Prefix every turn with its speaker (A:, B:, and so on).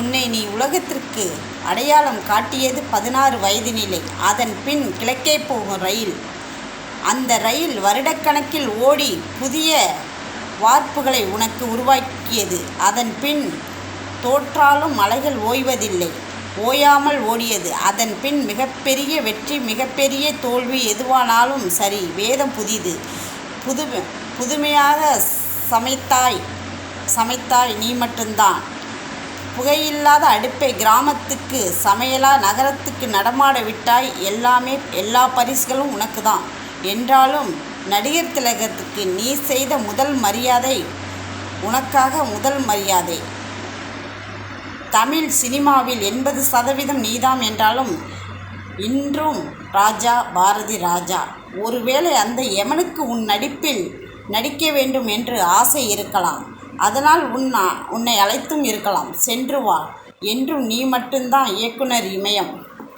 A: உன்னை நீ உலகத்திற்கு அடையாளம் காட்டியது 16 வயதினிலே. அதன் பின் கிழக்கே போகும் ரயில். அந்த ரயில் வருடக்கணக்கில் ஓடி புதிய வார்ப்புகளை உனக்கு உருவாக்கியது. அதன் பின் தோற்றாலும் மலைகள் ஓய்வதில்லை, ஓயாமல் ஓடியது. அதன் பின் மிகப்பெரிய வெற்றி, மிகப்பெரிய தோல்வி எதுவானாலும் சரி, வேதம் புதிது. புதுமையாக சமைத்தாய் நீ மட்டும்தான். புகையில்லாத அடுப்பை கிராமத்துக்கு சமையலா நகரத்துக்கு நடமாட விட்டாய். எல்லா பரிசுகளும் உனக்கு தான். என்றாலும் நடிகர் திலகத்துக்கு நீ செய்த முதல் மரியாதை, உனக்காக முதல் மரியாதை. தமிழ் சினிமாவில் 80% நீதாம் என்றாலும் இன்றும் ராஜா பாரதி ராஜா. ஒருவேளை அந்த யமனுக்கு உன் நடிப்பில் நடிக்க வேண்டும் என்று ஆசை இருக்கலாம். அதனால் உன்னை அழைத்தும் இருக்கலாம். சென்று வா. என்றும் நீ மட்டும்தான் இயக்குனர் இமயம்.